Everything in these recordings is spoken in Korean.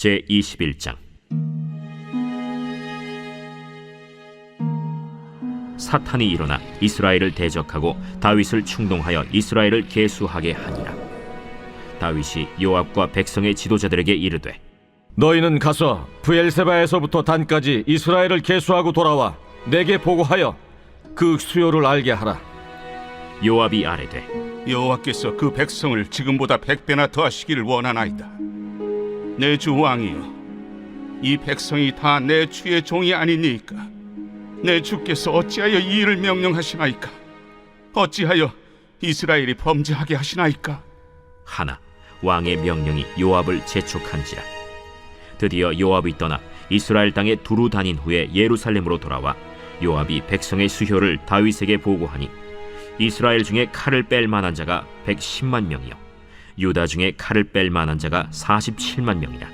제21장. 사탄이 일어나 이스라엘을 대적하고 다윗을 충동하여 이스라엘을 계수하게 하니라. 다윗이 요압과 백성의 지도자들에게 이르되, 너희는 가서 브엘세바에서부터 단까지 이스라엘을 계수하고 돌아와 내게 보고하여 그 수요를 알게 하라. 요압이 아뢰되, 여호와께서 그 백성을 지금보다 100배나 더하시기를 원하나이다. 내 주 왕이여, 이 백성이 다 내 주의 종이 아니니까 내 주께서 어찌하여 이 일을 명령하시나이까? 어찌하여 이스라엘이 범죄하게 하시나이까? 하나 왕의 명령이 요압을 재촉한지라. 드디어 요압이 떠나 이스라엘 땅에 두루 다닌 후에 예루살렘으로 돌아와 요압이 백성의 수효를 다윗에게 보고하니, 이스라엘 중에 칼을 뺄 만한 자가 110만 명이요 유다 중에 칼을 뺄 만한 자가 47만 명이라.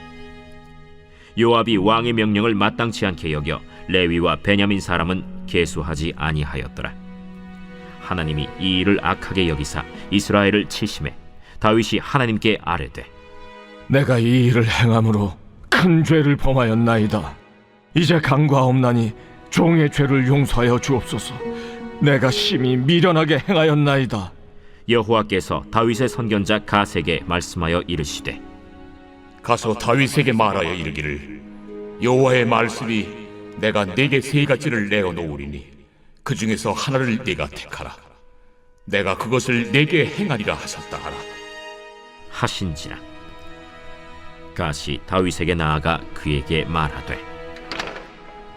요압이 왕의 명령을 마땅치 않게 여겨 레위와 베냐민 사람은 계수하지 아니하였더라. 하나님이 이 일을 악하게 여기사 이스라엘을 치심해 다윗이 하나님께 아뢰되, 내가 이 일을 행함으로 큰 죄를 범하였나이다. 이제 강과없나니 종의 죄를 용서하여 주옵소서. 내가 심히 미련하게 행하였나이다. 여호와께서 다윗의 선견자 가세게 말씀하여 이르시되, 가서 다윗에게 말하여 이르기를, 여호와의 말씀이 내가 네게 세 가지를 내어 놓으리니 그 중에서 하나를 네가 택하라. 내가 그것을 네게 행하리라 하셨다 하라. 하신지라. 가시 다윗에게 나아가 그에게 말하되,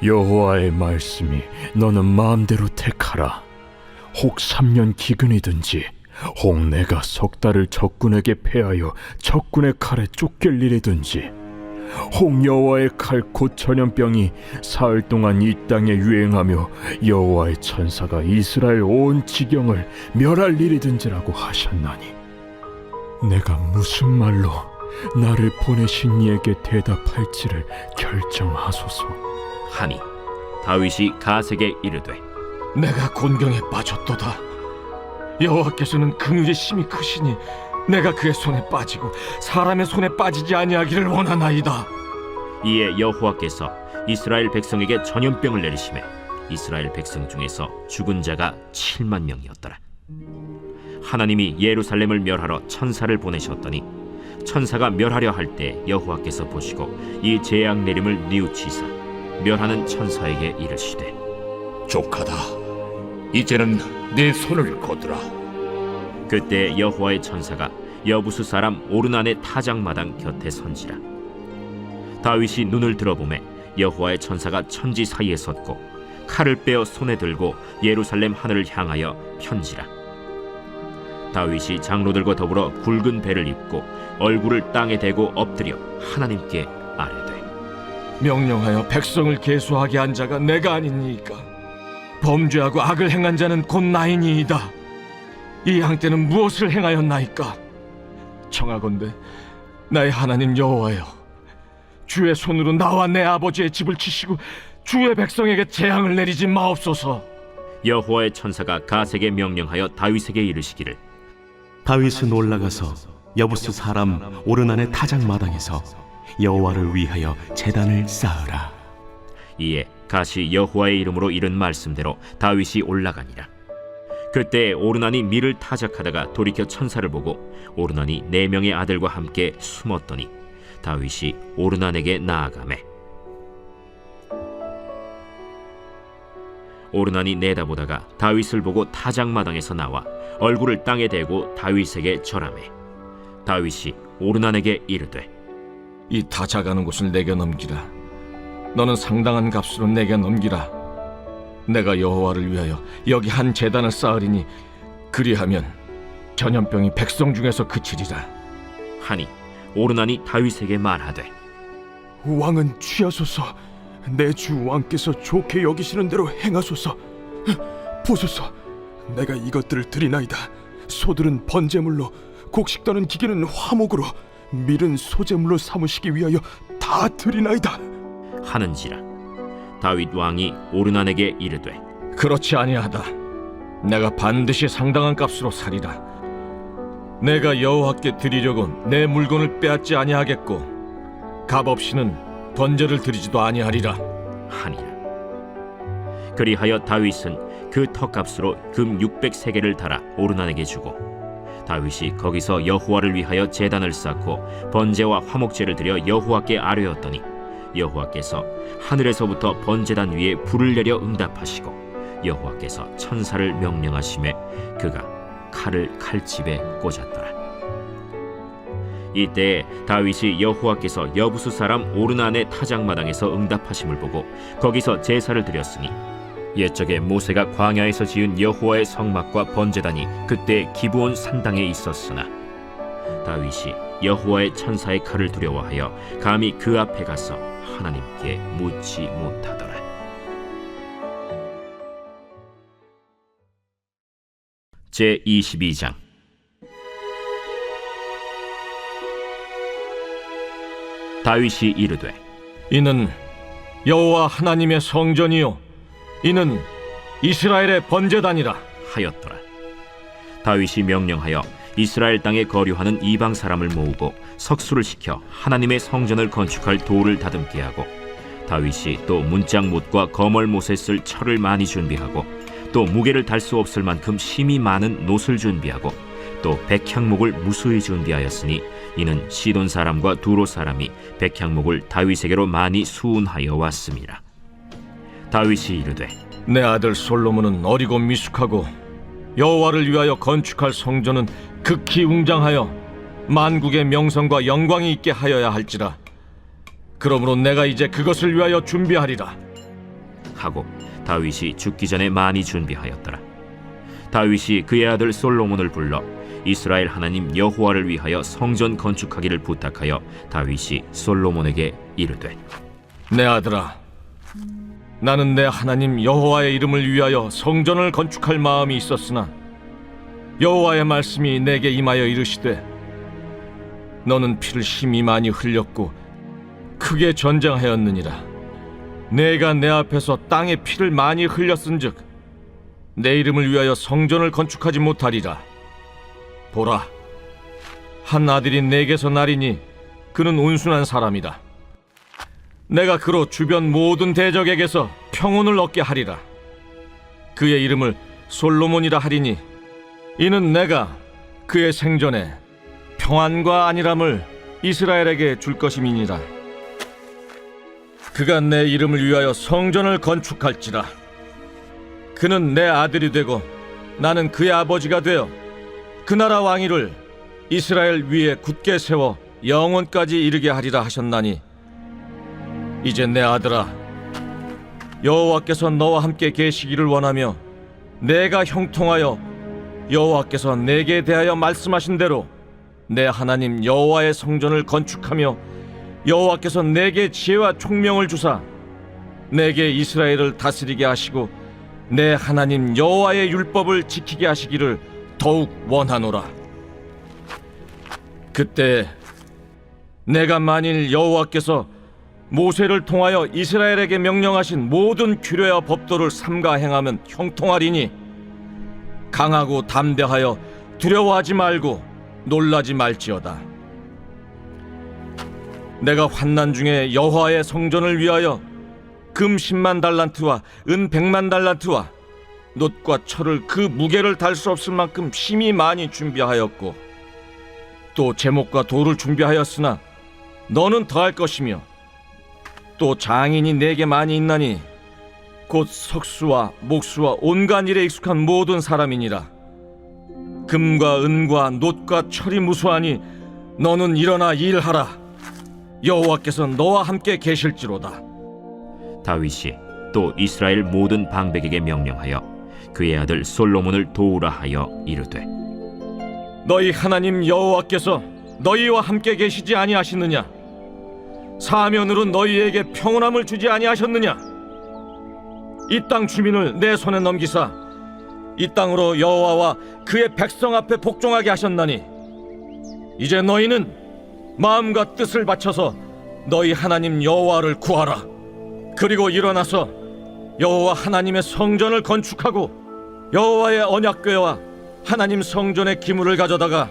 여호와의 말씀이 너는 마음대로 택하라. 혹 3년 기근이든지 혹 내가 석 달을 적군에게 패하여 적군의 칼에 쫓길 일이든지 혹 여호와의 칼 곧 전염병이 사흘 동안 이 땅에 유행하며 여호와의 천사가 이스라엘 온 지경을 멸할 일이든지라고 하셨나니, 내가 무슨 말로 나를 보내신 이에게 대답할지를 결정하소서. 하니 다윗이 가세게 이르되, 내가 곤경에 빠졌도다. 여호와께서는 긍휼이 심히 크시니 내가 그의 손에 빠지고 사람의 손에 빠지지 아니하기를 원하나이다. 이에 여호와께서 이스라엘 백성에게 전염병을 내리시매 이스라엘 백성 중에서 죽은 자가 7만 명이었더라. 하나님이 예루살렘을 멸하러 천사를 보내셨더니, 천사가 멸하려 할 때 여호와께서 보시고 이 재앙 내림을 뉘우치사 멸하는 천사에게 이르시되, 족하다. 이제는 내 손을 거두라. 그때 여호와의 천사가 여부수 사람 오르난의 타작마당 곁에 선지라. 다윗이 눈을 들어보매 여호와의 천사가 천지 사이에 섰고 칼을 빼어 손에 들고 예루살렘 하늘을 향하여 편지라. 다윗이 장로들과 더불어 굵은 배를 입고 얼굴을 땅에 대고 엎드려 하나님께 아뢰되, 명령하여 백성을 계수하게 한 자가 내가 아니니까 범죄하고 악을 행한 자는 곧 나이니이다. 이 양떼는 무엇을 행하였나이까? 청하건대 나의 하나님 여호와여, 주의 손으로 나와 내 아버지의 집을 치시고 주의 백성에게 재앙을 내리지 마옵소서. 여호와의 천사가 가세게 명령하여 다윗에게 이르시기를, 다윗은 올라가서 여부스 사람 오르난의 타작마당에서 여호와를 위하여 제단을 쌓으라. 이에 가시 여호와의 이름으로 이른 말씀대로 다윗이 올라가니라. 그때 오르난이 밀을 타작하다가 돌이켜 천사를 보고 오르난이 4명의 아들과 함께 숨었더니 다윗이 오르난에게 나아가매 오르난이 내다보다가 다윗을 보고 타작마당에서 나와 얼굴을 땅에 대고 다윗에게 절하매 다윗이 오르난에게 이르되, 이 타작하는 곳을 내게 넘기라. 너는 상당한 값으로 내게 넘기라. 내가 여호와를 위하여 여기 한 제단을 쌓으리니 그리하면 전염병이 백성 중에서 그치리라. 하니 오르난이 다윗에게 말하되, 왕은 취하소서. 내 주 왕께서 좋게 여기시는 대로 행하소서. 보소서, 내가 이것들을 드리나이다. 소들은 번제물로, 곡식 떠는 기계는 화목으로, 밀은 소제물로 삼으시기 위하여 다 드리나이다 하는지라. 다윗 왕이 오르난에게 이르되, 그렇지 아니하다. 내가 반드시 상당한 값으로 사리라. 내가 여호와께 드리려고 내 물건을 빼앗지 아니하겠고 값 없이는 번제를 드리지도 아니하리라. 하니라. 그리하여 다윗은 그 터값으로 금 600세겔을 달아 오르난에게 주고 다윗이 거기서 여호와를 위하여 제단을 쌓고 번제와 화목제를 드려 여호와께 아뢰었더니 여호와께서 하늘에서부터 번제단 위에 불을 내려 응답하시고 여호와께서 천사를 명령하심에 그가 칼을 칼집에 꽂았더라. 이때에 다윗이 여호와께서 여부수 사람 오르난의 타작마당에서 응답하심을 보고 거기서 제사를 드렸으니 옛적에 모세가 광야에서 지은 여호와의 성막과 번제단이 그때 기브온 산당에 있었으나 다윗이 여호와의 천사의 칼을 두려워하여 감히 그 앞에 가서 하나님께 묻지 못하더라. 제 22장. 다윗이 이르되 이는 여호와 하나님의 성전이요 이는 이스라엘의 번제단이라 하였더라. 다윗이 명령하여 이스라엘 땅에 거류하는 이방 사람을 모으고 석수를 시켜 하나님의 성전을 건축할 돌을 다듬게 하고 다윗이 또 문짝못과 거멀못에 쓸 철을 많이 준비하고 또 무게를 달 수 없을 만큼 심이 많은 놋을 준비하고 또 백향목을 무수히 준비하였으니 이는 시돈 사람과 두로 사람이 백향목을 다윗에게로 많이 수운하여 왔음이라. 다윗이 이르되 내 아들 솔로몬은 어리고 미숙하고 여호와를 위하여 건축할 성전은 극히 웅장하여 만국의 명성과 영광이 있게 하여야 할지라. 그러므로 내가 이제 그것을 위하여 준비하리라 하고 다윗이 죽기 전에 많이 준비하였더라. 다윗이 그의 아들 솔로몬을 불러 이스라엘 하나님 여호와를 위하여 성전 건축하기를 부탁하여 다윗이 솔로몬에게 이르되 내 아들아, 나는 내 하나님 여호와의 이름을 위하여 성전을 건축할 마음이 있었으나 여호와의 말씀이 내게 임하여 이르시되 너는 피를 심히 많이 흘렸고 크게 전쟁하였느니라. 내가 내 앞에서 땅에 피를 많이 흘렸은즉 내 이름을 위하여 성전을 건축하지 못하리라. 보라, 한 아들이 내게서 나리니 그는 온순한 사람이다. 내가 그로 주변 모든 대적에게서 평온을 얻게 하리라. 그의 이름을 솔로몬이라 하리니 이는 내가 그의 생전에 평안과 안일함을 이스라엘에게 줄 것임이니라. 그가 내 이름을 위하여 성전을 건축할지라. 그는 내 아들이 되고 나는 그의 아버지가 되어 그 나라 왕위를 이스라엘 위에 굳게 세워 영원까지 이르게 하리라 하셨나니 이제 내 아들아, 여호와께서 너와 함께 계시기를 원하며 내가 형통하여 여호와께서 내게 대하여 말씀하신 대로 내 하나님 여호와의 성전을 건축하며 여호와께서 내게 지혜와 총명을 주사 내게 이스라엘을 다스리게 하시고 내 하나님 여호와의 율법을 지키게 하시기를 더욱 원하노라. 그때 내가 만일 여호와께서 모세를 통하여 이스라엘에게 명령하신 모든 규례와 법도를 삼가 행하면 형통하리니 강하고 담대하여 두려워하지 말고 놀라지 말지어다. 내가 환난 중에 여호와의 성전을 위하여 금 10만 달란트와 은 100만 달란트와 놋과 철을 그 무게를 달 수 없을 만큼 심히 많이 준비하였고 또 제목과 돌을 준비하였으나 너는 더할 것이며 또 장인이 내게 많이 있나니 곧 석수와 목수와 온갖 일에 익숙한 모든 사람이니라. 금과 은과 놋과 철이 무수하니 너는 일어나 일하라. 여호와께서 너와 함께 계실지로다. 다윗이 또 이스라엘 모든 방백에게 명령하여 그의 아들 솔로몬을 도우라 하여 이르되 너희 하나님 여호와께서 너희와 함께 계시지 아니하시느냐? 사면으로 너희에게 평온함을 주지 아니하셨느냐? 이 땅 주민을 내 손에 넘기사 이 땅으로 여호와와 그의 백성 앞에 복종하게 하셨나니 이제 너희는 마음과 뜻을 바쳐서 너희 하나님 여호와를 구하라. 그리고 일어나서 여호와 하나님의 성전을 건축하고 여호와의 언약궤와 하나님 성전의 기물을 가져다가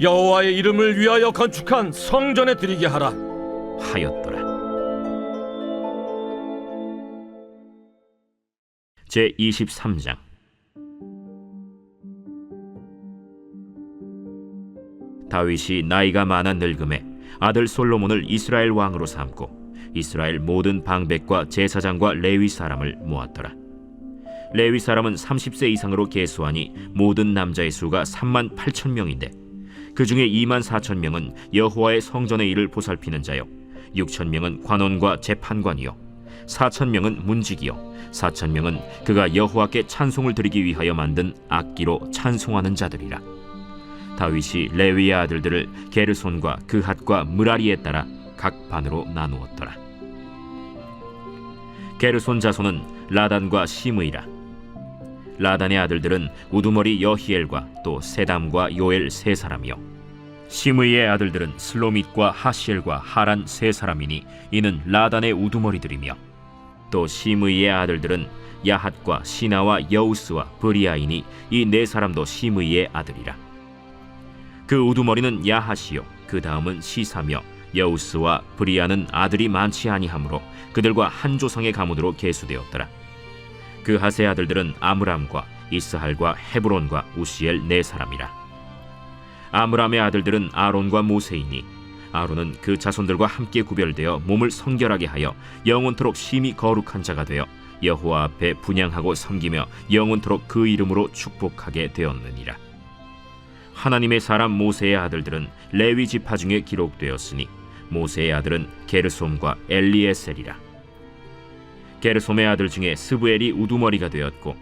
여호와의 이름을 위하여 건축한 성전에 드리게 하라 하였더라. 제23장. 다윗이 나이가 많아 늙음에 아들 솔로몬을 이스라엘 왕으로 삼고 이스라엘 모든 방백과 제사장과 레위 사람을 모았더라. 레위 사람은 30세 이상으로 계수하니 모든 남자의 수가 3만 8천 명인데 그 중에 2만 4천 명은 여호와의 성전의 일을 보살피는 자요 6천 명은 관원과 재판관이요 4천 명은 문지기요 4천 명은 그가 여호와께 찬송을 드리기 위하여 만든 악기로 찬송하는 자들이라. 다윗이 레위의 아들들을 게르손과 그핫과 므라리에 따라 각 반으로 나누었더라. 게르손 자손은 라단과 시므이라. 라단의 아들들은 우두머리 여히엘과 또 세담과 요엘 세 사람이요 시므이의 아들들은 슬로밋과 하시엘과 하란 세 사람이니 이는 라단의 우두머리들이며 또 시므이의 아들들은 야핫과 시나와 여우스와 브리아이니 이 네 사람도 시므이의 아들이라. 그 우두머리는 야핫이요 그 다음은 시사며 여우스와 브리아는 아들이 많지 아니하므로 그들과 한 조상의 가문으로 계수되었더라. 그 핫의 아들들은 아므람과 이스할과 헤브론과 우시엘 네 사람이라. 아므람의 아들들은 아론과 모세이니 아론은 그 자손들과 함께 구별되어 몸을 성결하게 하여 영원토록 심히 거룩한 자가 되어 여호와 앞에 분향하고 섬기며 영원토록 그 이름으로 축복하게 되었느니라. 하나님의 사람 모세의 아들들은 레위 지파 중에 기록되었으니 모세의 아들은 게르솜과 엘리에셀이라. 게르솜의 아들 중에 스브엘이 우두머리가 되었고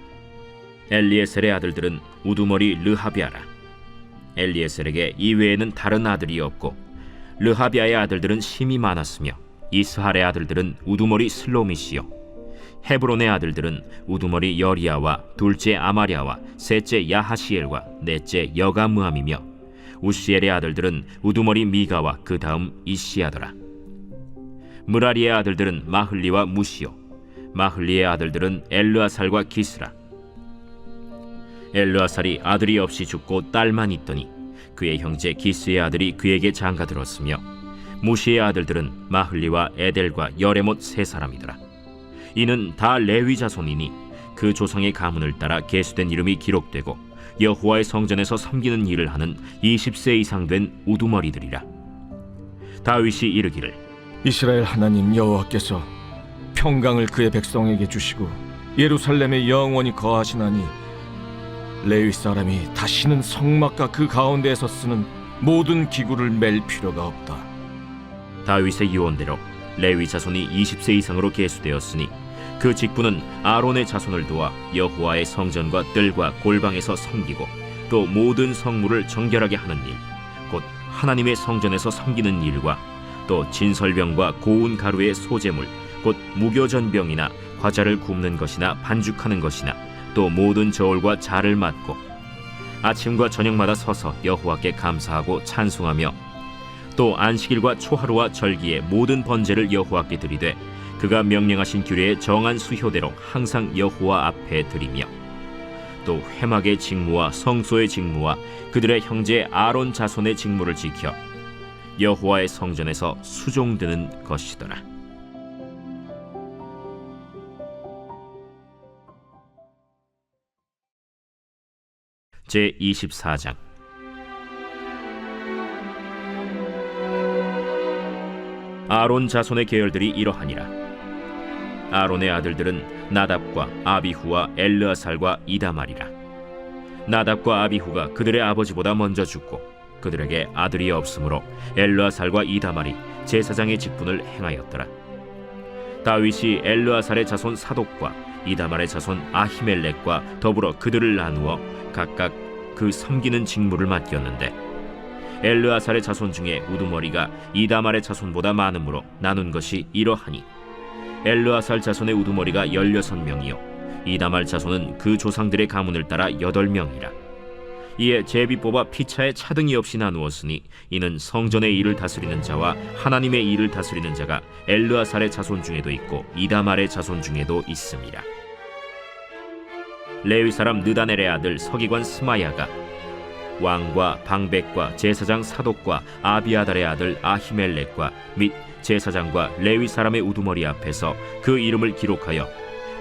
엘리에셀의 아들들은 우두머리 르하비아라. 엘리에셀에게 이외에는 다른 아들이 없고 르하비아의 아들들은 심이 많았으며 이스할의 아들들은 우두머리 슬로밋이요 헤브론의 아들들은 우두머리 여리야와 둘째 아마랴와 셋째 야하시엘과 넷째 여가므함이며 우시엘의 아들들은 우두머리 미가와 그 다음 이시야더라. 므라리의 아들들은 마흘리와 무시요 마흘리의 아들들은 엘르아살과 기스라. 엘르아살이 아들이 없이 죽고 딸만 있더니 그의 형제 기스의 아들이 그에게 장가들었으며 무시의 아들들은 마흘리와 에델과 여레못 세 사람이더라. 이는 다 레위 자손이니 그 조상의 가문을 따라 계수된 이름이 기록되고 여호와의 성전에서 섬기는 일을 하는 20세 이상 된 우두머리들이라. 다윗이 이르기를 이스라엘 하나님 여호와께서 평강을 그의 백성에게 주시고 예루살렘에 영원히 거하시나니 레위 사람이 다시는 성막과 그 가운데에서 쓰는 모든 기구를 맬 필요가 없다. 다윗의 유언대로 레위 자손이 20세 이상으로 계수되었으니 그 직분은 아론의 자손을 도와 여호와의 성전과 뜰과 골방에서 섬기고 또 모든 성물을 정결하게 하는 일, 곧 하나님의 성전에서 섬기는 일과 또 진설병과 고운 가루의 소재물, 곧 무교전병이나 과자를 굽는 것이나 반죽하는 것이나 또 모든 저울과 자를 맡고 아침과 저녁마다 서서 여호와께 감사하고 찬송하며 또 안식일과 초하루와 절기의 모든 번제를 여호와께 드리되 그가 명령하신 규례의 정한 수효대로 항상 여호와 앞에 드리며 또 회막의 직무와 성소의 직무와 그들의 형제 아론 자손의 직무를 지켜 여호와의 성전에서 수종드는 것이더라. 제24장. 아론 자손의 계열들이 이러하니라. 아론의 아들들은 나답과 아비후와 엘르아살과 이다말이라. 나답과 아비후가 그들의 아버지보다 먼저 죽고 그들에게 아들이 없으므로 엘르아살과 이다말이 제사장의 직분을 행하였더라. 다윗이 엘르아살의 자손 사독과 이다말의 자손 아히멜렉과 더불어 그들을 나누어 각각 그 섬기는 직무를 맡겼는데 엘르아살의 자손 중에 우두머리가 이다말의 자손보다 많으므로 나눈 것이 이러하니 엘르아살 자손의 우두머리가 16명이요 이다말 자손은 그 조상들의 가문을 따라 8명이라. 이에 제비 뽑아 피차에 차등이 없이 나누었으니 이는 성전의 일을 다스리는 자와 하나님의 일을 다스리는 자가 엘르아살의 자손 중에도 있고 이다말의 자손 중에도 있음이라. 레위 사람 느다넬의 아들 서기관 스마야가 왕과 방백과 제사장 사독과 아비아달의 아들 아히멜렉과 및 제사장과 레위 사람의 우두머리 앞에서 그 이름을 기록하여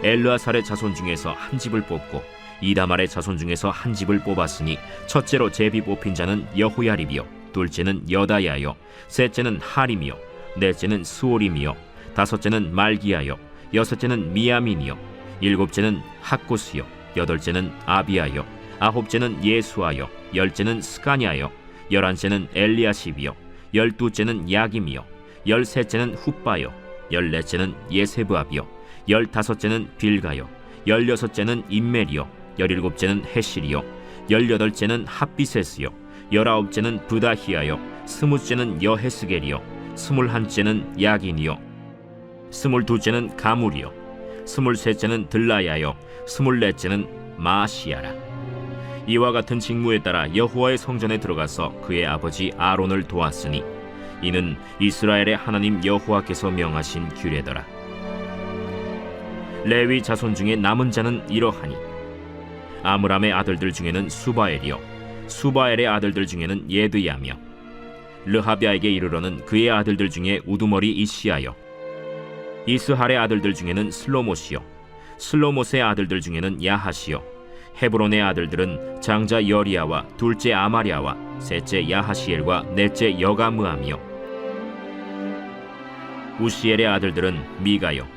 엘르아살의 자손 중에서 한 집을 뽑고 이다말의 자손 중에서 한 집을 뽑았으니 첫째로 제비 뽑힌 자는 여호야립이요 둘째는 여다야요 셋째는 하림이요 넷째는 스오림이요 다섯째는 말기야요 여섯째는 미야민이요 일곱째는 학구스요 여덟째는 아비야요 아홉째는 예수아요 열째는 스가냐요 열한째는 엘리야십이요 열두째는 야김이요 열셋째는 훗바요 열넷째는 예세브압이요 열다섯째는 빌가요 열여섯째는 임멜이요 열일곱째는 헤실이요 열여덟째는 핫비세스요 열아홉째는 부다히야요 스무째는 여헤스겔이요 스물한째는 야긴이요 스물두째는 가물이요 스물셋째는 들라야요 스물넷째는 마시야라. 이와 같은 직무에 따라 여호와의 성전에 들어가서 그의 아버지 아론을 도왔으니 이는 이스라엘의 하나님 여호와께서 명하신 규례더라. 레위 자손 중에 남은 자는 이러하니 아므람의 아들들 중에는 수바엘이요 수바엘의 아들들 중에는 예드야며 르하비아에게 이르러는 그의 아들들 중에 우두머리 이시야요 이스할의 아들들 중에는 슬로못이요 슬로못의 아들들 중에는 야하시요 헤브론의 아들들은 장자 여리야와 둘째 아마랴와 셋째 야하시엘과 넷째 여가므암이요 우시엘의 아들들은 미가요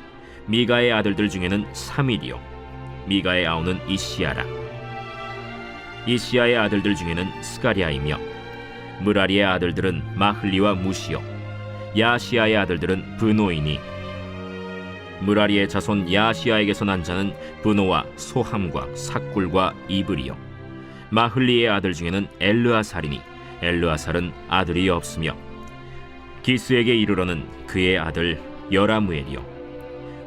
미가의 아들들 중에는 사밀이요 미가의 아우는 이시야라. 이시야의 아들들 중에는 스가랴이며 무라리의 아들들은 마흘리와 무시요 야시야의 아들들은 브노이니 무라리의 자손 야시야에게서 난 자는 브노와 소함과 삭굴과 이브리요 마흘리의 아들 중에는 엘르아살이니 엘르아살은 아들이 없으며 기스에게 이르러는 그의 아들 여라무엘이요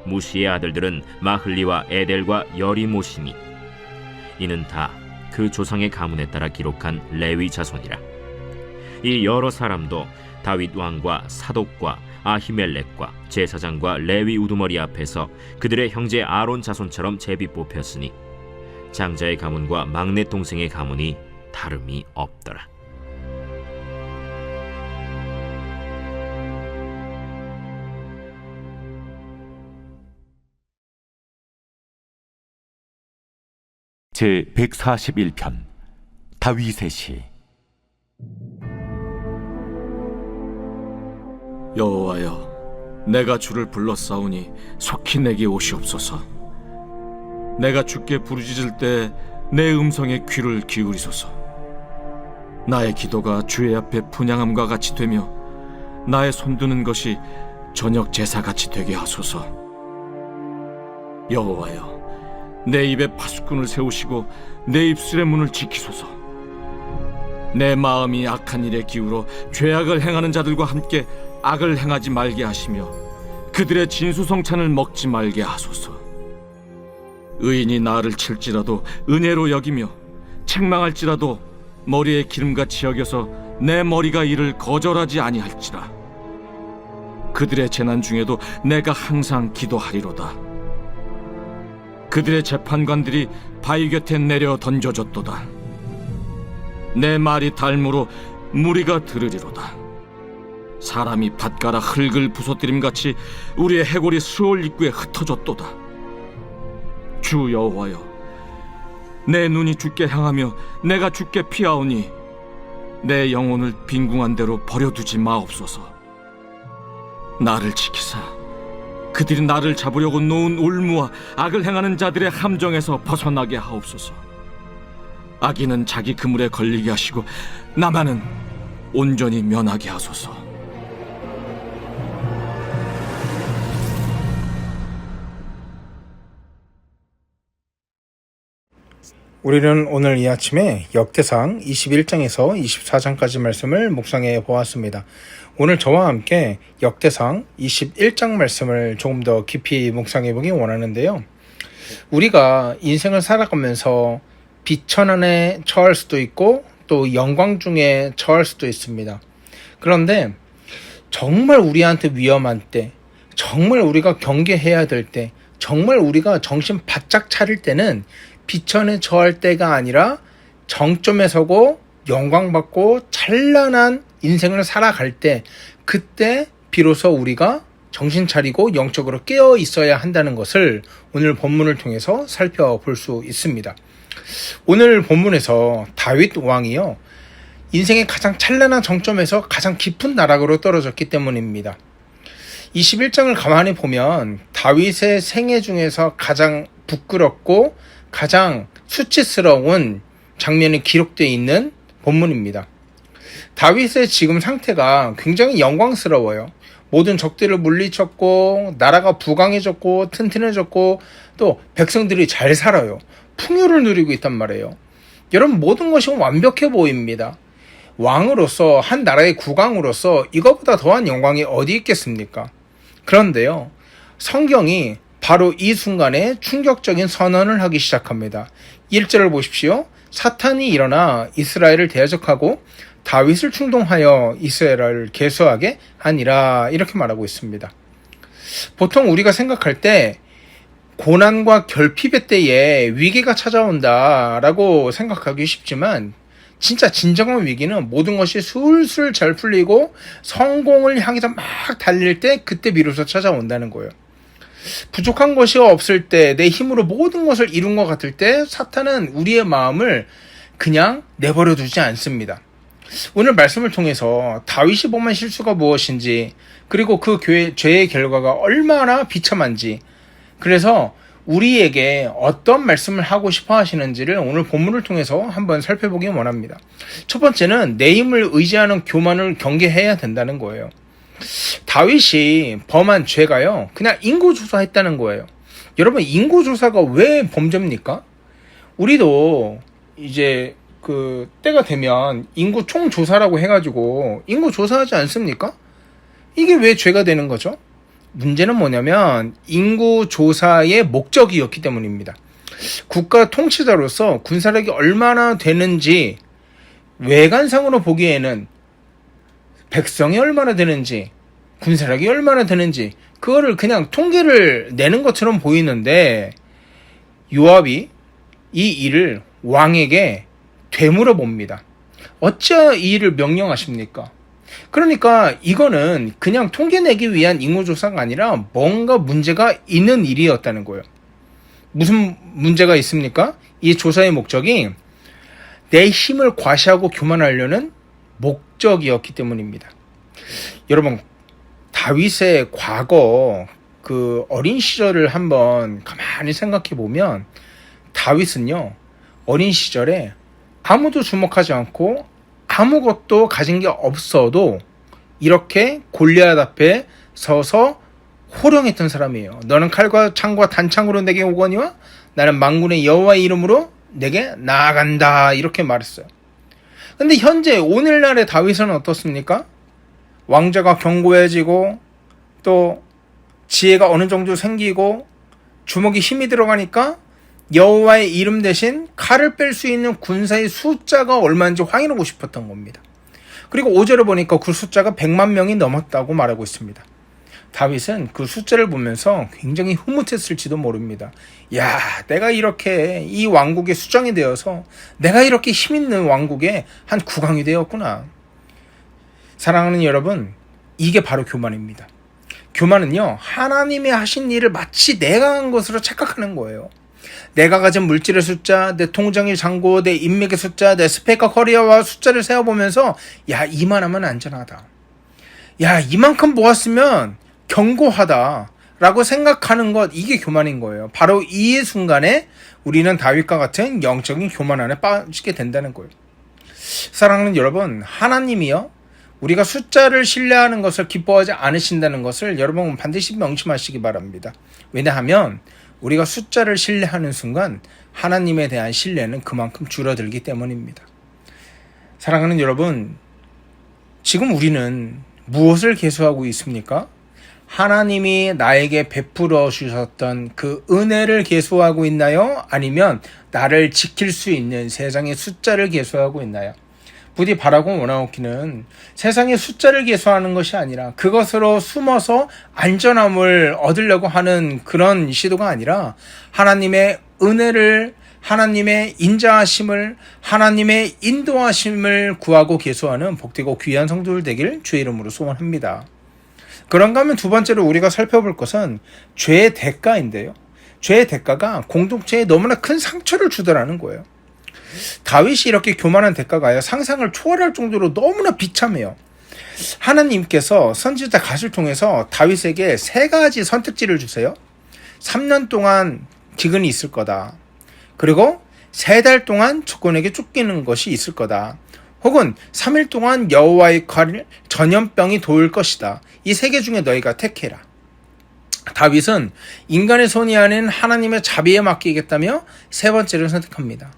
무시의 아들들은 마흘리와 에델과 여리모시니 이는 다 그 조상의 가문에 따라 기록한 레위 자손이라. 이 여러 사람도 다윗 왕과 사독과 아히멜렉과 제사장과 레위 우두머리 앞에서 그들의 형제 아론 자손처럼 제비 뽑혔으니 장자의 가문과 막내 동생의 가문이 다름이 없더라. 제 141편 다윗의 시. 여호와여, 내가 주를 불렀사오니 속히 내게 오시옵소서. 내가 주께 부르짖을 때 내 음성에 귀를 기울이소서. 나의 기도가 주의 앞에 분향함과 같이 되며 나의 손드는 것이 저녁 제사같이 되게 하소서. 여호와여, 내 입에 파수꾼을 세우시고 내 입술의 문을 지키소서. 내 마음이 악한 일에 기울어 죄악을 행하는 자들과 함께 악을 행하지 말게 하시며 그들의 진수성찬을 먹지 말게 하소서. 의인이 나를 칠지라도 은혜로 여기며 책망할지라도 머리에 기름같이 여겨서 내 머리가 이를 거절하지 아니할지라. 그들의 재난 중에도 내가 항상 기도하리로다. 그들의 재판관들이 바위 곁에 내려 던져졌도다. 내 말이 달무로 무리가 들으리로다. 사람이 밭가라 흙을 부서뜨림같이 우리의 해골이 스올 입구에 흩어졌도다. 주 여호와여, 내 눈이 주께 향하며 내가 주께 피하오니 내 영혼을 빈궁한 대로 버려두지 마옵소서. 나를 지키사 그들이 나를 잡으려고 놓은 올무와 악을 행하는 자들의 함정에서 벗어나게 하옵소서. 악인은 자기 그물에 걸리게 하시고 나만은 온전히 면하게 하소서. 우리는 오늘 이 아침에 역대상 21장에서 24장까지 말씀을 묵상해 보았습니다. 오늘 저와 함께 역대상 21장 말씀을 조금 더 깊이 묵상해 보기 원하는데요. 우리가 인생을 살아가면서 비천안에 처할 수도 있고 또 영광 중에 처할 수도 있습니다. 그런데 정말 우리한테 위험한 때, 정말 우리가 경계해야 될 때, 정말 우리가 정신 바짝 차릴 때는 비천에 처할 때가 아니라 정점에 서고 영광받고 찬란한 인생을 살아갈 때, 그때 비로소 우리가 정신 차리고 영적으로 깨어 있어야 한다는 것을 오늘 본문을 통해서 살펴볼 수 있습니다. 오늘 본문에서 다윗 왕이요, 인생의 가장 찬란한 정점에서 가장 깊은 나락으로 떨어졌기 때문입니다. 21장을 가만히 보면 다윗의 생애 중에서 가장 부끄럽고 가장 수치스러운 장면이 기록되어 있는 본문입니다. 다윗의 지금 상태가 굉장히 영광스러워요. 모든 적들을 물리쳤고 나라가 부강해졌고 튼튼해졌고 또 백성들이 잘 살아요. 풍요를 누리고 있단 말이에요. 여러분, 모든 것이 완벽해 보입니다. 왕으로서, 한 나라의 국왕으로서 이것보다 더한 영광이 어디 있겠습니까? 그런데요, 성경이 바로 이 순간에 충격적인 선언을 하기 시작합니다. 1절을 보십시오. 사탄이 일어나 이스라엘을 대적하고 다윗을 충동하여 이스라엘을 계수하게 하니라, 이렇게 말하고 있습니다. 보통 우리가 생각할 때 고난과 결핍의 때에 위기가 찾아온다라고 생각하기 쉽지만, 진짜 진정한 위기는 모든 것이 술술 잘 풀리고 성공을 향해서 막 달릴 때, 그때 비로소 찾아온다는 거예요. 부족한 것이 없을 때, 내 힘으로 모든 것을 이룬 것 같을 때 사탄은 우리의 마음을 그냥 내버려 두지 않습니다. 오늘 말씀을 통해서 다윗이 범한 실수가 무엇인지, 그리고 그 죄의 결과가 얼마나 비참한지, 그래서 우리에게 어떤 말씀을 하고 싶어 하시는지를 오늘 본문을 통해서 한번 살펴보기 원합니다. 첫 번째는 내 힘을 의지하는 교만을 경계해야 된다는 거예요. 다윗이 범한 죄가요, 그냥 인구조사했다는 거예요. 여러분, 인구조사가 왜 범죄입니까? 우리도 이제 그 때가 되면 인구 총조사라고 해가지고 인구 조사하지 않습니까? 이게 왜 죄가 되는 거죠? 문제는 뭐냐면 인구 조사의 목적이었기 때문입니다. 국가 통치자로서 군사력이 얼마나 되는지, 외관상으로 보기에는 백성이 얼마나 되는지, 군사력이 얼마나 되는지, 그거를 그냥 통계를 내는 것처럼 보이는데, 요압이 이 일을 왕에게 되물어 봅니다. 어찌 이 일을 명령하십니까? 그러니까 이거는 그냥 통계 내기 위한 인구조사가 아니라 뭔가 문제가 있는 일이었다는 거예요. 무슨 문제가 있습니까? 이 조사의 목적이 내 힘을 과시하고 교만하려는 목적이었기 때문입니다. 여러분, 다윗의 과거 그 어린 시절을 한번 가만히 생각해 보면, 다윗은요, 어린 시절에 아무도 주목하지 않고 아무것도 가진 게 없어도 이렇게 골리앗 앞에 서서 호령했던 사람이에요. 너는 칼과 창과 단창으로 내게 오거니와 나는 만군의 여호와의 이름으로 내게 나아간다, 이렇게 말했어요. 근데 현재 오늘날의 다윗은 어떻습니까? 왕자가 견고해지고 또 지혜가 어느 정도 생기고 주먹에 힘이 들어가니까 여호와의 이름 대신 칼을 뺄 수 있는 군사의 숫자가 얼마인지 확인하고 싶었던 겁니다. 그리고 5절을 보니까 그 숫자가 100만 명이 넘었다고 말하고 있습니다. 다윗은 그 숫자를 보면서 굉장히 흐뭇했을지도 모릅니다. 야, 내가 이렇게 이 왕국의 수장이 되어서 내가 이렇게 힘있는 왕국의 한 국왕이 되었구나. 사랑하는 여러분, 이게 바로 교만입니다. 교만은요, 하나님이 하신 일을 마치 내가 한 것으로 착각하는 거예요. 내가 가진 물질의 숫자, 내 통장의 잔고, 내 인맥의 숫자, 내 스펙과 커리어와 숫자를 세어보면서, 야, 이만하면 안전하다, 야, 이만큼 모았으면 견고하다 라고 생각하는 것, 이게 교만인 거예요. 바로 이 순간에 우리는 다윗과 같은 영적인 교만 안에 빠지게 된다는 거예요. 사랑하는 여러분, 하나님이요, 우리가 숫자를 신뢰하는 것을 기뻐하지 않으신다는 것을 여러분 반드시 명심하시기 바랍니다. 왜냐하면 우리가 숫자를 신뢰하는 순간 하나님에 대한 신뢰는 그만큼 줄어들기 때문입니다. 사랑하는 여러분, 지금 우리는 무엇을 계수하고 있습니까? 하나님이 나에게 베풀어 주셨던 그 은혜를 계수하고 있나요? 아니면 나를 지킬 수 있는 세상의 숫자를 계수하고 있나요? 부디 바라고 원하옵기는 세상의 숫자를 계수하는 것이 아니라 그것으로 숨어서 안전함을 얻으려고 하는 그런 시도가 아니라 하나님의 은혜를, 하나님의 인자하심을, 하나님의 인도하심을 구하고 계수하는 복되고 귀한 성도들 되길 주의 이름으로 소원합니다. 그런가 하면 두 번째로 우리가 살펴볼 것은 죄의 대가인데요. 죄의 대가가 공동체에 너무나 큰 상처를 주더라는 거예요. 다윗이 이렇게 교만한 대가가 상상을 초월할 정도로 너무나 비참해요. 하나님께서 선지자 갓을 통해서 다윗에게 3가지 선택지를 주세요. 3년 동안 기근이 있을 거다. 그리고 3달 동안 적군에게 쫓기는 것이 있을 거다. 혹은 3일 동안 여호와의 칼 전염병이 도울 것이다. 이 3개 중에 너희가 택해라. 다윗은 인간의 손이 아닌 하나님의 자비에 맡기겠다며 3번째를 선택합니다.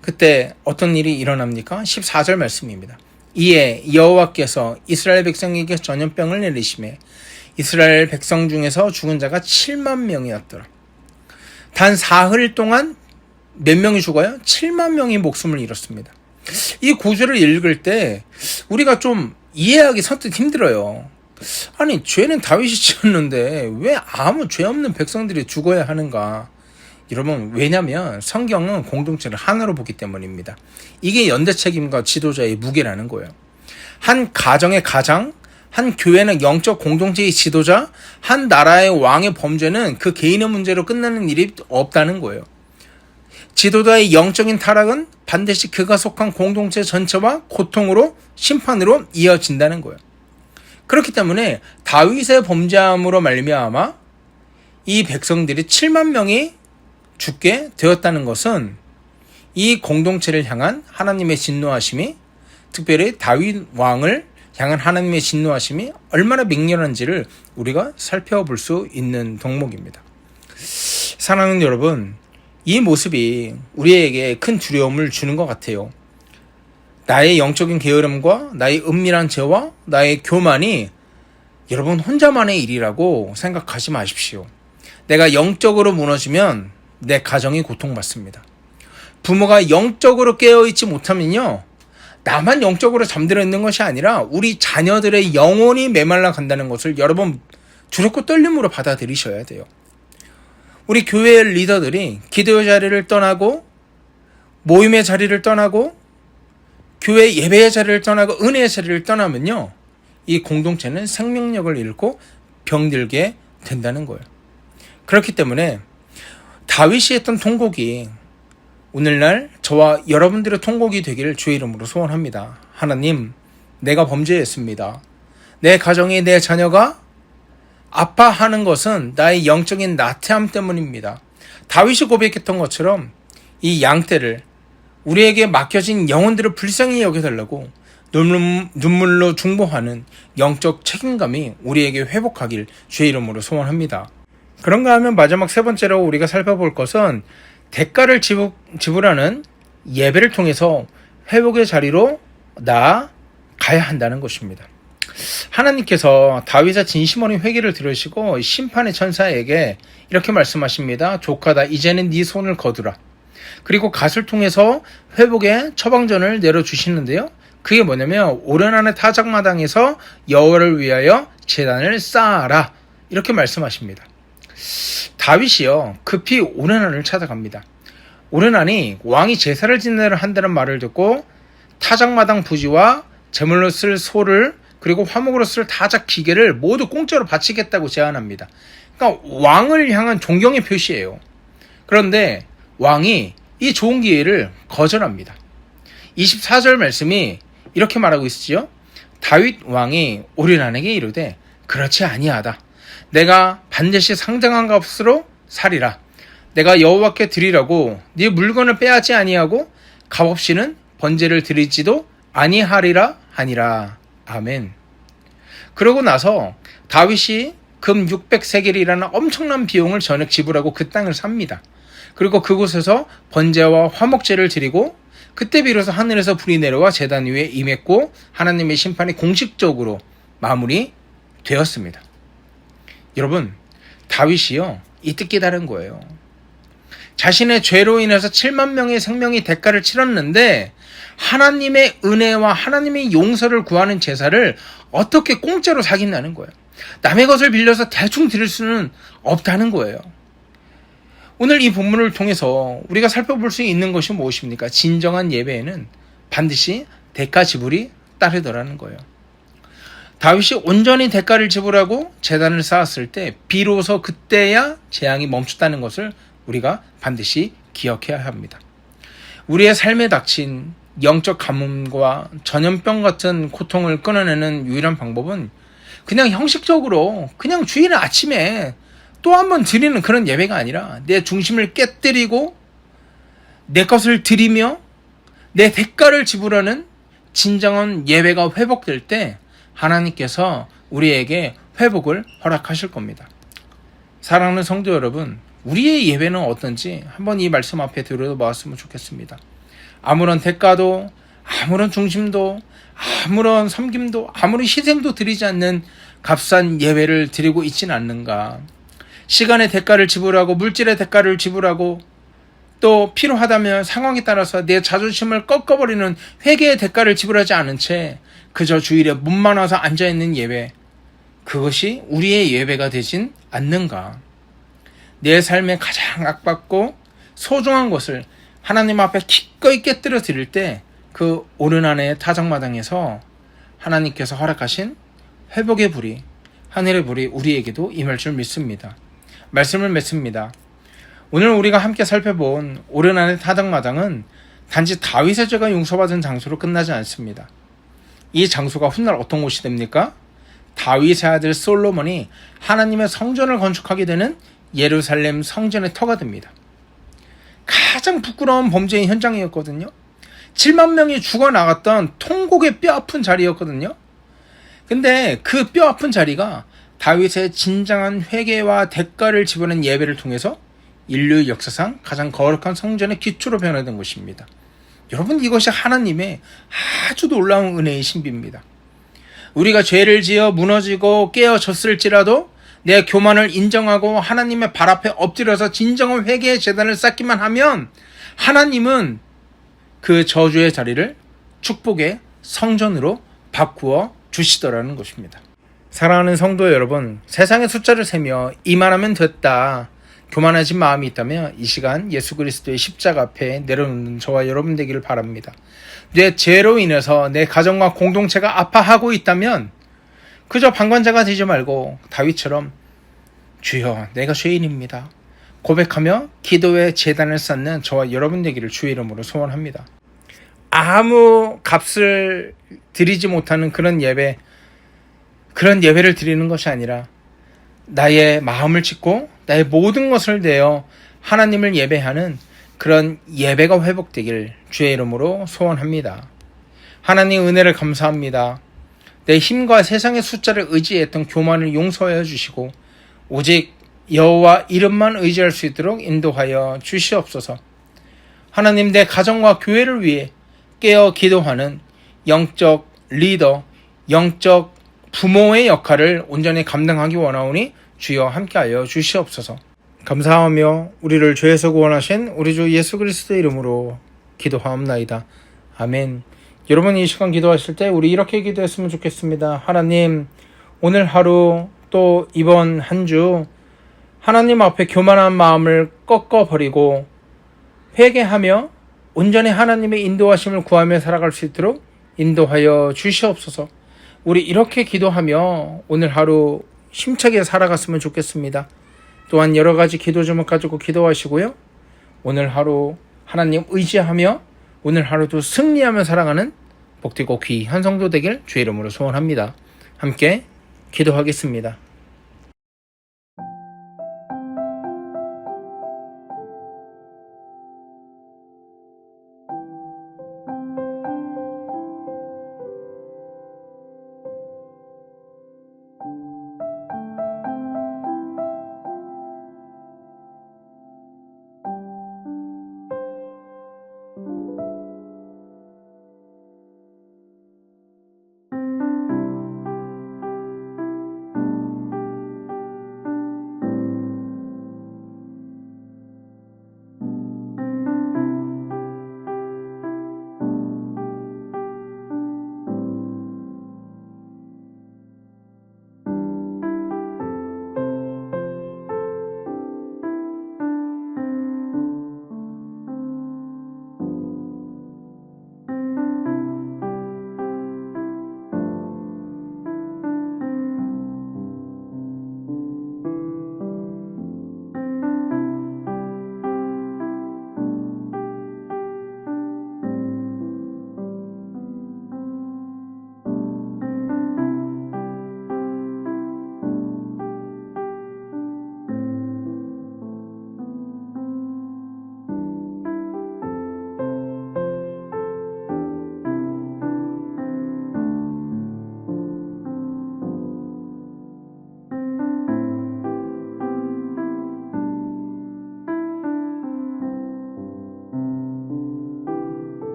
그때 어떤 일이 일어납니까? 14절 말씀입니다. 이에 여호와께서 이스라엘 백성에게 전염병을 내리시매 이스라엘 백성 중에서 죽은 자가 7만 명이었더라. 단 4흘 동안 몇 명이 죽어요? 7만 명이 목숨을 잃었습니다. 이 구절을 읽을 때 우리가 좀 이해하기 선뜻 힘들어요. 아니, 죄는 다윗이 지었는데 왜 아무 죄 없는 백성들이 죽어야 하는가? 여러분, 왜냐면 성경은 공동체를 하나로 보기 때문입니다. 이게 연대 책임과 지도자의 무게라는 거예요. 한 가정의 가장, 한 교회는 영적 공동체의 지도자, 한 나라의 왕의 범죄는 그 개인의 문제로 끝나는 일이 없다는 거예요. 지도자의 영적인 타락은 반드시 그가 속한 공동체 전체와 고통으로, 심판으로 이어진다는 거예요. 그렇기 때문에 다윗의 범죄함으로 말미암아 이 백성들이 7만 명이 죽게 되었다는 것은 이 공동체를 향한 하나님의 진노하심이, 특별히 다윗 왕을 향한 하나님의 진노하심이 얼마나 맹렬한지를 우리가 살펴볼 수 있는 덕목입니다. 사랑하는 여러분, 이 모습이 우리에게 큰 두려움을 주는 것 같아요. 나의 영적인 게으름과 나의 은밀한 죄와 나의 교만이 여러분 혼자만의 일이라고 생각하지 마십시오. 내가 영적으로 무너지면 내 가정이 고통받습니다. 부모가 영적으로 깨어있지 못하면요, 나만 영적으로 잠들어 있는 것이 아니라 우리 자녀들의 영혼이 메말라 간다는 것을 여러분 두렵고 떨림으로 받아들이셔야 돼요. 우리 교회의 리더들이 기도의 자리를 떠나고 모임의 자리를 떠나고 교회 예배의 자리를 떠나고 은혜의 자리를 떠나면요, 이 공동체는 생명력을 잃고 병들게 된다는 거예요. 그렇기 때문에 다윗이 했던 통곡이 오늘날 저와 여러분들의 통곡이 되기를 주의 이름으로 소원합니다. 하나님, 내가 범죄했습니다. 내 가정이, 내 자녀가 아파하는 것은 나의 영적인 나태함 때문입니다. 다윗이 고백했던 것처럼 이 양떼를, 우리에게 맡겨진 영혼들을 불쌍히 여겨달라고 눈물로 중보하는 영적 책임감이 우리에게 회복하길 주의 이름으로 소원합니다. 그런가 하면 마지막 3번째로 우리가 살펴볼 것은 대가를 지불하는 예배를 통해서 회복의 자리로 나아가야 한다는 것입니다. 하나님께서 다윗의 진심 어린 회개를 들으시고 심판의 천사에게 이렇게 말씀하십니다. 조카다, 이제는 네 손을 거두라. 그리고 갓을 통해서 회복의 처방전을 내려주시는데요. 그게 뭐냐면 오르나는 타작마당에서 여호와를 위하여 제단을 쌓아라, 이렇게 말씀하십니다. 다윗이요, 급히 오르난을 찾아갑니다. 오르난이 왕이 제사를 지내려 한다는 말을 듣고 타작마당 부지와 제물로 쓸 소를, 그리고 화목으로 쓸 타작 기계를 모두 공짜로 바치겠다고 제안합니다. 그러니까 왕을 향한 존경의 표시예요. 그런데 왕이 이 좋은 기회를 거절합니다. 24절 말씀이 이렇게 말하고 있으죠. 다윗 왕이 오르난에게 이르되 그렇지 아니하다. 내가 반드시 상당한 값으로 사리라. 내가 여호와께 드리라고 네 물건을 빼앗지 아니하고 값없이는 번제를 드리지도 아니하리라 하니라. 아멘. 그러고 나서 다윗이 금 600세겔이라는 엄청난 비용을 전액 지불하고 그 땅을 삽니다. 그리고 그곳에서 번제와 화목제를 드리고 그때 비로소 하늘에서 불이 내려와 제단 위에 임했고 하나님의 심판이 공식적으로 마무리되었습니다. 여러분, 다윗이요, 이때 깨달은 거예요. 자신의 죄로 인해서 7만 명의 생명이 대가를 치렀는데 하나님의 은혜와 하나님의 용서를 구하는 제사를 어떻게 공짜로 사겠다는 거예요. 남의 것을 빌려서 대충 드릴 수는 없다는 거예요. 오늘 이 본문을 통해서 우리가 살펴볼 수 있는 것이 무엇입니까? 진정한 예배에는 반드시 대가 지불이 따르더라는 거예요. 다윗이 온전히 대가를 지불하고 제단을 쌓았을 때 비로소 그때야 재앙이 멈췄다는 것을 우리가 반드시 기억해야 합니다. 우리의 삶에 닥친 영적 가뭄과 전염병 같은 고통을 끊어내는 유일한 방법은 그냥 형식적으로 그냥 주일 아침에 또 한 번 드리는 그런 예배가 아니라 내 중심을 깨뜨리고 내 것을 드리며 내 대가를 지불하는 진정한 예배가 회복될 때 하나님께서 우리에게 회복을 허락하실 겁니다. 사랑하는 성도 여러분, 우리의 예배는 어떤지 한번 이 말씀 앞에 들여다보았으면 좋겠습니다. 아무런 대가도, 아무런 중심도, 아무런 섬김도, 아무런 희생도 드리지 않는 값싼 예배를 드리고 있지는 않는가. 시간의 대가를 지불하고 물질의 대가를 지불하고 또 필요하다면 상황에 따라서 내 자존심을 꺾어버리는 회개의 대가를 지불하지 않은 채 그저 주일에 몸만 와서 앉아있는 예배, 그것이 우리의 예배가 되진 않는가. 내 삶에 가장 악받고 소중한 것을 하나님 앞에 기꺼이 깨뜨려 드릴 때 그 오르난의 타작마당에서 하나님께서 허락하신 회복의 불이, 하늘의 불이 우리에게도 임할 줄 믿습니다. 말씀을 맺습니다. 오늘 우리가 함께 살펴본 오르난의 타작마당은 단지 다윗의 죄가 용서받은 장소로 끝나지 않습니다. 이 장소가 훗날 어떤 곳이 됩니까? 다윗의 아들 솔로몬이 하나님의 성전을 건축하게 되는 예루살렘 성전의 터가 됩니다. 가장 부끄러운 범죄의 현장이었거든요. 7만 명이 죽어나갔던 통곡의 뼈아픈 자리였거든요. 근데 그 뼈아픈 자리가 다윗의 진정한 회개와 대가를 지불한 예배를 통해서 인류 역사상 가장 거룩한 성전의 기초로 변화된 것입니다. 여러분, 이것이 하나님의 아주 놀라운 은혜의 신비입니다. 우리가 죄를 지어 무너지고 깨어졌을지라도 내 교만을 인정하고 하나님의 발 앞에 엎드려서 진정한 회개의 제단을 쌓기만 하면 하나님은 그 저주의 자리를 축복의 성전으로 바꾸어 주시더라는 것입니다. 사랑하는 성도 여러분, 세상의 숫자를 세며 이만하면 됐다, 교만해진 마음이 있다면 이 시간 예수 그리스도의 십자가 앞에 내려놓는 저와 여러분 되기를 바랍니다. 내 죄로 인해서 내 가정과 공동체가 아파하고 있다면 그저 방관자가 되지 말고 다윗처럼 주여 내가 죄인입니다 고백하며 기도의 제단을 쌓는 저와 여러분 되기를 주의 이름으로 소원합니다. 아무 값을 드리지 못하는 그런 예배를 드리는 것이 아니라 나의 마음을 찢고 나의 모든 것을 내어 하나님을 예배하는 그런 예배가 회복되길 주의 이름으로 소원합니다. 하나님 은혜를 감사합니다. 내 힘과 세상의 숫자를 의지했던 교만을 용서하여 주시고 오직 여호와 이름만 의지할 수 있도록 인도하여 주시옵소서. 하나님, 내 가정과 교회를 위해 깨어 기도하는 영적 리더, 영적 부모의 역할을 온전히 감당하기 원하오니 주여 함께하여 주시옵소서. 감사하며 우리를 죄에서 구원하신 우리 주 예수 그리스도의 이름으로 기도하옵나이다. 아멘. 여러분, 이 시간 기도하실 때 우리 이렇게 기도했으면 좋겠습니다. 하나님, 오늘 하루 또 이번 한 주 하나님 앞에 교만한 마음을 꺾어버리고 회개하며 온전히 하나님의 인도하심을 구하며 살아갈 수 있도록 인도하여 주시옵소서. 우리 이렇게 기도하며 오늘 하루 힘차게 살아갔으면 좋겠습니다. 또한 여러 가지 기도 제목 가지고 기도하시고요. 오늘 하루 하나님 의지하며 오늘 하루도 승리하며 살아가는 복되고 귀한 성도 되길 주의 이름으로 소원합니다. 함께 기도하겠습니다.